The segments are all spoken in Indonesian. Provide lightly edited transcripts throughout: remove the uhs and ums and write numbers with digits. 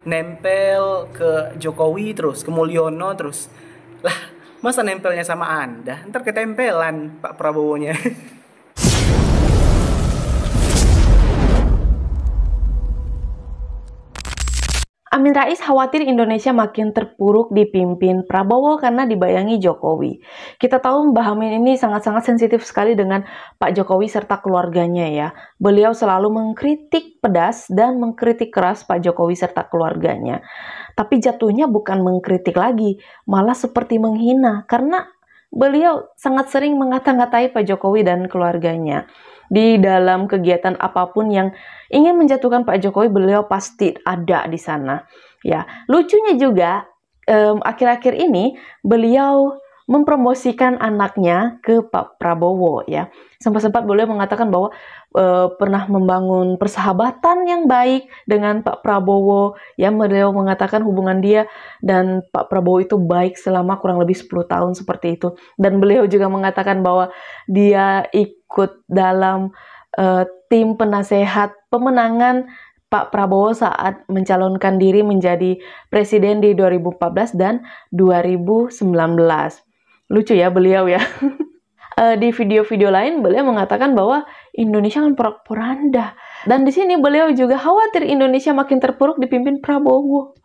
nempel ke Jokowi terus, ke Mulyono terus. Lah, masa nempelnya sama Anda? Ntar ketempelan Pak Prabowo-nya. Amin Rais khawatir Indonesia makin terpuruk dipimpin Prabowo karena dibayangi Jokowi. Kita tahu Mbah Amin ini sangat-sangat sensitif sekali dengan Pak Jokowi serta keluarganya ya. Beliau selalu mengkritik pedas dan mengkritik keras Pak Jokowi serta keluarganya. Tapi jatuhnya bukan mengkritik lagi, malah seperti menghina karena beliau sangat sering mengata-ngatai Pak Jokowi dan keluarganya. Di dalam kegiatan apapun yang ingin menjatuhkan Pak Jokowi, beliau pasti ada di sana. Ya, lucunya juga akhir-akhir ini beliau mempromosikan anaknya ke Pak Prabowo ya. Sempat-sempat beliau mengatakan bahwa pernah membangun persahabatan yang baik dengan Pak Prabowo. Ya, beliau mengatakan hubungan dia dan Pak Prabowo itu baik selama kurang lebih 10 tahun seperti itu. Dan beliau juga mengatakan bahwa dia ikut dalam tim penasehat pemenangan Pak Prabowo saat mencalonkan diri menjadi presiden di 2014 dan 2019. Lucu ya beliau ya. Di video-video lain beliau mengatakan bahwa Indonesia kan porak-poranda. Dan di sini beliau juga khawatir Indonesia makin terpuruk dipimpin Prabowo.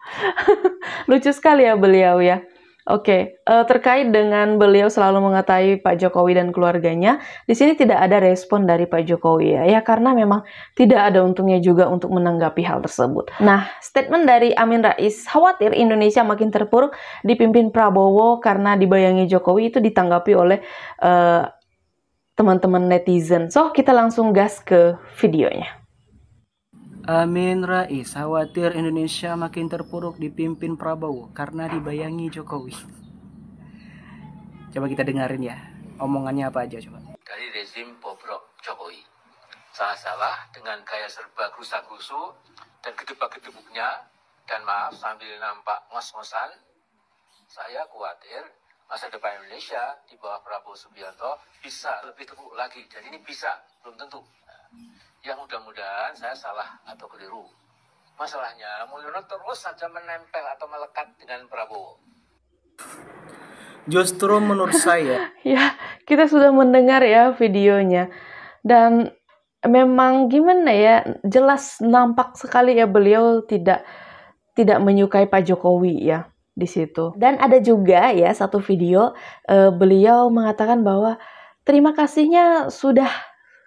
Lucu sekali ya beliau ya. Oke, terkait dengan beliau selalu mengatai Pak Jokowi dan keluarganya, di sini tidak ada respon dari Pak Jokowi ya, karena memang tidak ada untungnya juga untuk menanggapi hal tersebut. Nah, statement dari Amin Rais khawatir Indonesia makin terpuruk dipimpin Prabowo karena dibayangi Jokowi itu ditanggapi oleh teman-teman netizen. So, kita langsung gas ke videonya. Amin Rais khawatir Indonesia makin terpuruk dipimpin Prabowo karena dibayangi Jokowi. Coba kita dengerin ya, omongannya apa aja coba. Dari rezim bobrok Jokowi. Salah-salah dengan gaya serba gerusa-gerusu dan gedebak-gedebuknya, dan maaf sambil nampak ngos-ngosan, saya khawatir masa depan Indonesia di bawah Prabowo Subianto bisa lebih terpuruk lagi. Dan ini bisa, belum tentu. Yang mudah-mudahan saya salah atau keliru. Masalahnya, Mulyono terus saja menempel atau melekat dengan Prabowo. Justru menurut saya, ya, kita sudah mendengar ya videonya. Dan memang gimana ya, jelas nampak sekali ya beliau tidak menyukai Pak Jokowi ya di situ. Dan ada juga ya satu video beliau mengatakan bahwa terima kasihnya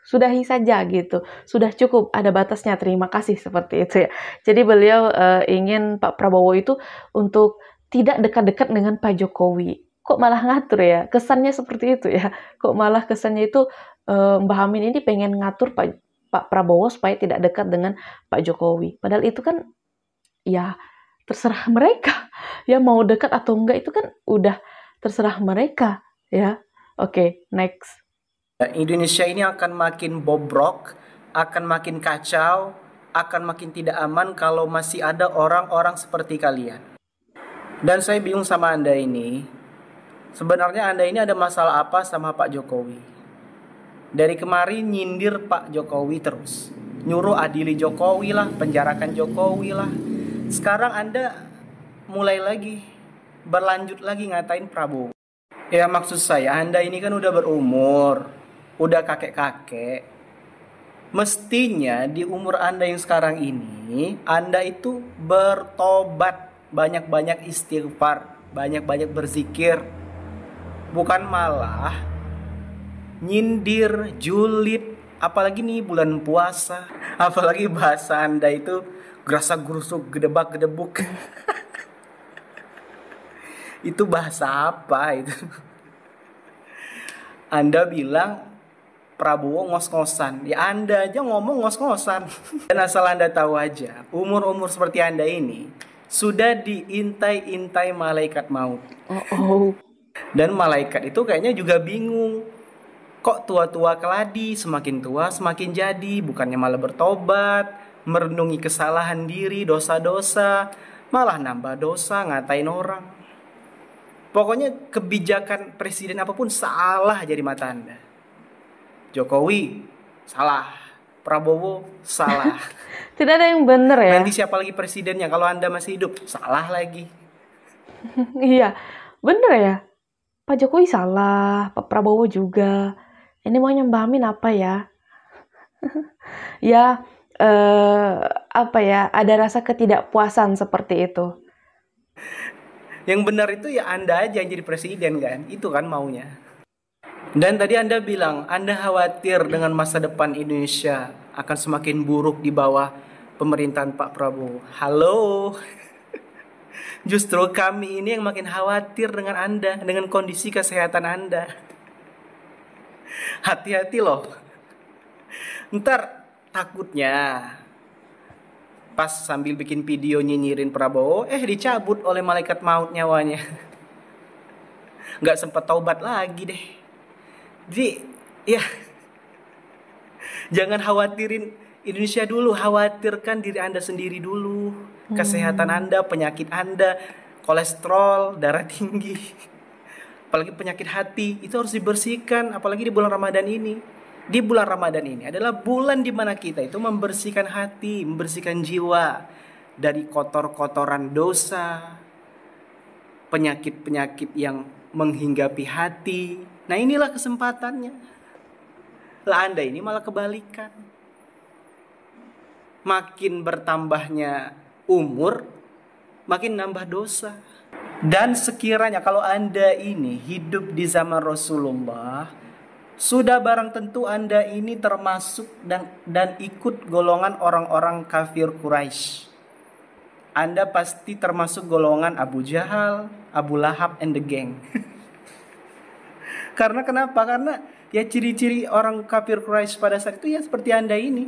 sudahi saja gitu, sudah cukup, ada batasnya, terima kasih, seperti itu ya. Jadi beliau ingin Pak Prabowo itu untuk tidak dekat-dekat dengan Pak Jokowi. Kok malah ngatur ya, kesannya seperti itu ya, kok malah kesannya itu Mbah Amin ini pengen ngatur Pak Prabowo supaya tidak dekat dengan Pak Jokowi. Padahal itu kan ya terserah mereka, ya mau dekat atau enggak itu kan udah terserah mereka ya. Oke, next. Indonesia ini akan makin bobrok, akan makin kacau, akan makin tidak aman kalau masih ada orang-orang seperti kalian. Dan saya bingung sama Anda ini. Sebenarnya Anda ini ada masalah apa sama Pak Jokowi? Dari kemarin nyindir Pak Jokowi terus. Nyuruh adili Jokowi lah, penjarakan Jokowi lah. Sekarang Anda mulai lagi, berlanjut lagi ngatain Prabowo. Ya maksud saya, Anda ini kan udah berumur, udah kakek-kakek. Mestinya di umur Anda yang sekarang ini, Anda itu bertobat, banyak-banyak istighfar, banyak-banyak berzikir. Bukan malah nyindir, julid, apalagi nih bulan puasa, apalagi bahasa Anda itu gerasa-gerusuk, gedebak-gedebuk. Itu bahasa apa itu? Anda bilang Prabowo ngos-ngosan. Ya Anda aja ngomong ngos-ngosan. Dan asal Anda tahu aja, umur-umur seperti Anda ini sudah diintai-intai malaikat maut. Dan malaikat itu kayaknya juga bingung. Kok tua-tua keladi, semakin tua semakin jadi, bukannya malah bertobat, merenungi kesalahan diri, dosa-dosa, malah nambah dosa, ngatain orang. Pokoknya kebijakan presiden apapun salah jadi mata Anda. Jokowi salah, Prabowo salah. Tidak ada yang benar ya. Nanti siapa lagi presidennya kalau Anda masih hidup? Salah lagi. Iya, bener ya. Pak Jokowi salah, Pak Prabowo juga. Ini mau nyembahamin apa ya? Ya, apa ya? Ada rasa ketidakpuasan seperti itu. Yang benar itu ya Anda aja yang jadi presiden kan? Itu kan maunya. Dan tadi Anda bilang, Anda khawatir dengan masa depan Indonesia akan semakin buruk di bawah pemerintahan Pak Prabowo. Halo. Justru kami ini yang makin khawatir dengan Anda, dengan kondisi kesehatan Anda. Hati-hati loh. Ntar takutnya pas sambil bikin video nyinyirin Prabowo, dicabut oleh malaikat maut nyawanya. Nggak sempat taubat lagi deh. Jadi, ya, jangan khawatirin Indonesia dulu, khawatirkan diri Anda sendiri dulu. Kesehatan Anda, penyakit Anda, kolesterol, darah tinggi, apalagi penyakit hati, itu harus dibersihkan, apalagi di bulan Ramadan ini. Di bulan Ramadan ini adalah bulan di mana kita itu membersihkan hati, membersihkan jiwa dari kotor-kotoran dosa, penyakit-penyakit yang menghinggapi hati. Nah, inilah kesempatannya. Lah Anda ini malah kebalikan. Makin bertambahnya umur, makin nambah dosa. Dan sekiranya kalau Anda ini hidup di zaman Rasulullah, sudah barang tentu Anda ini termasuk dan ikut golongan orang-orang kafir Quraisy. Anda pasti termasuk golongan Abu Jahal, Abu Lahab, and the gang. Karena kenapa? Karena ya ciri-ciri orang kafir Quraisy pada saat itu ya seperti Anda ini.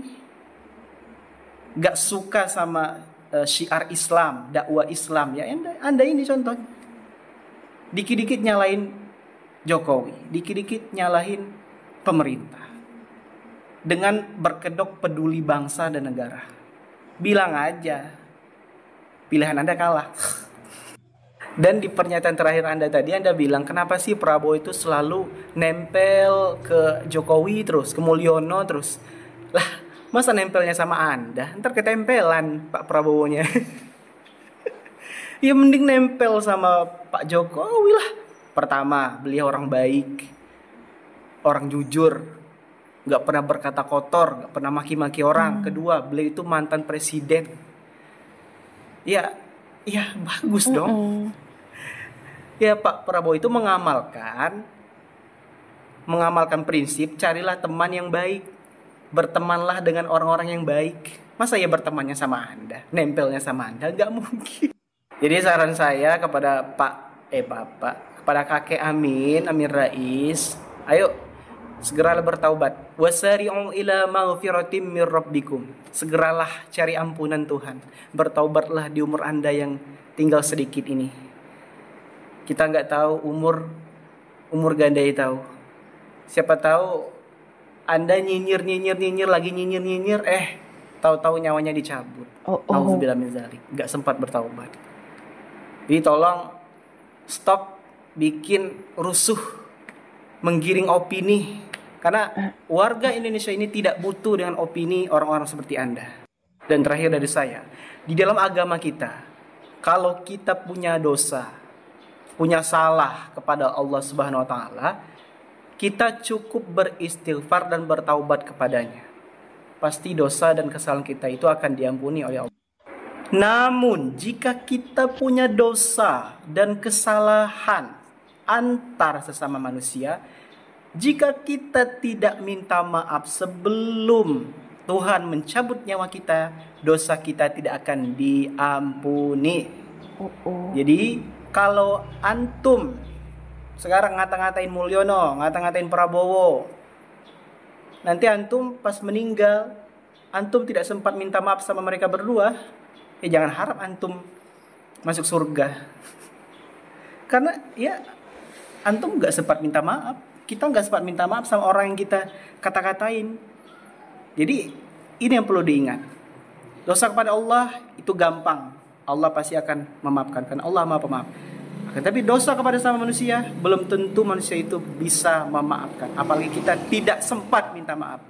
Gak suka sama syiar Islam, dakwah Islam. Ya Anda ini contoh. Dikit-dikit nyalain Jokowi, dikit-dikit nyalahin pemerintah. Dengan berkedok peduli bangsa dan negara. Bilang aja, pilihan Anda kalah. Dan di pernyataan terakhir Anda tadi, Anda bilang, kenapa sih Prabowo itu selalu nempel ke Jokowi terus, ke Mulyono terus. Lah, masa nempelnya sama Anda? Ntar ketempelan Pak Prabowo-nya. Ya mending nempel sama Pak Jokowi lah. Pertama, beliau orang baik, orang jujur, gak pernah berkata kotor, gak pernah maki-maki orang. Kedua, beliau itu mantan presiden. Ya bagus dong. Ya Pak Prabowo itu mengamalkan prinsip carilah teman yang baik, bertemanlah dengan orang-orang yang baik. Masa ya bertemannya sama Anda, nempelnya sama Anda? Gak mungkin. Jadi saran saya kepada kepada kakek Amin Rais, ayo segeralah bertaubat. Wasari'u ila maghfiratim mir rabbikum. Segeralah cari ampunan Tuhan. Bertaubatlah di umur Anda yang tinggal sedikit ini. Kita nggak tahu umur gandai tahu. Siapa tahu Anda nyinyir lagi nyinyir, tahu-tahu nyawanya dicabut. Auzubillahi min dzalik. Nggak sempat bertaubat. Jadi tolong stop bikin rusuh, menggiring opini. Karena warga Indonesia ini tidak butuh dengan opini orang-orang seperti Anda. Dan terakhir dari saya, di dalam agama kita, kalau kita punya dosa, punya salah kepada Allah Subhanahu wa taala, kita cukup beristighfar dan bertaubat kepadanya. Pasti dosa dan kesalahan kita itu akan diampuni oleh Allah. Namun jika kita punya dosa dan kesalahan antar sesama manusia, jika kita tidak minta maaf sebelum Tuhan mencabut nyawa kita, dosa kita tidak akan diampuni. Jadi kalau antum sekarang ngata-ngatain Mulyono, ngata-ngatain Prabowo, nanti antum pas meninggal, antum tidak sempat minta maaf sama mereka berdua, jangan harap antum masuk surga. Karena ya antum gak sempat minta maaf. Kita gak sempat minta maaf sama orang yang kita kata-katain. Jadi ini yang perlu diingat. Dosa kepada Allah itu gampang. Allah pasti akan memaafkan. Karena Allah Maha Pemaaf. Tapi dosa kepada sama manusia, belum tentu manusia itu bisa memaafkan. Apalagi kita tidak sempat minta maaf.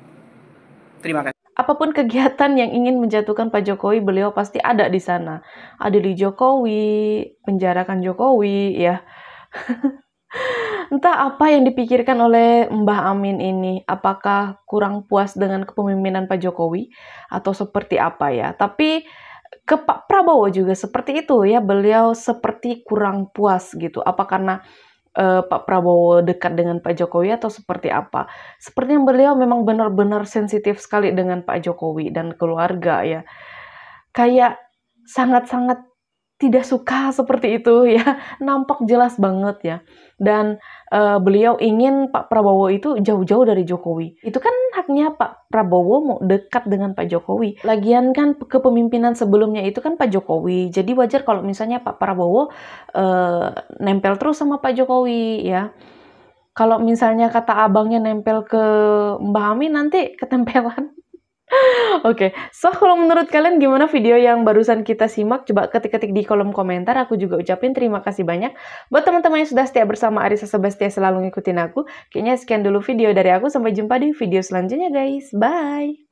Terima kasih. apapun kegiatan yang ingin menjatuhkan Pak Jokowi, beliau pasti ada di sana. Adili Jokowi, penjarakan Jokowi, ya. Entah apa yang dipikirkan oleh Mbah Amin ini, apakah kurang puas dengan kepemimpinan Pak Jokowi atau seperti apa ya. Tapi ke Pak Prabowo juga seperti itu ya, beliau seperti kurang puas gitu. Apa karena Pak Prabowo dekat dengan Pak Jokowi atau seperti apa? Sepertinya beliau memang benar-benar sensitif sekali dengan Pak Jokowi dan keluarga ya. Kayak sangat-sangat tidak suka seperti itu ya, nampak jelas banget ya. Dan beliau ingin Pak Prabowo itu jauh-jauh dari Jokowi. Itu kan haknya Pak Prabowo mau dekat dengan Pak Jokowi. Lagian kan kepemimpinan sebelumnya itu kan Pak Jokowi. Jadi wajar kalau misalnya Pak Prabowo nempel terus sama Pak Jokowi ya. Kalau misalnya kata abangnya nempel ke Mbah Amin nanti ketempelan. Oke, so kalau menurut kalian gimana video yang barusan kita simak? Coba ketik-ketik di kolom komentar. Aku juga ucapin terima kasih banyak buat teman-teman yang sudah setia bersama Arissa Sebastia selalu ngikutin aku. Kayaknya sekian dulu video dari aku. Sampai jumpa di video selanjutnya guys. Bye!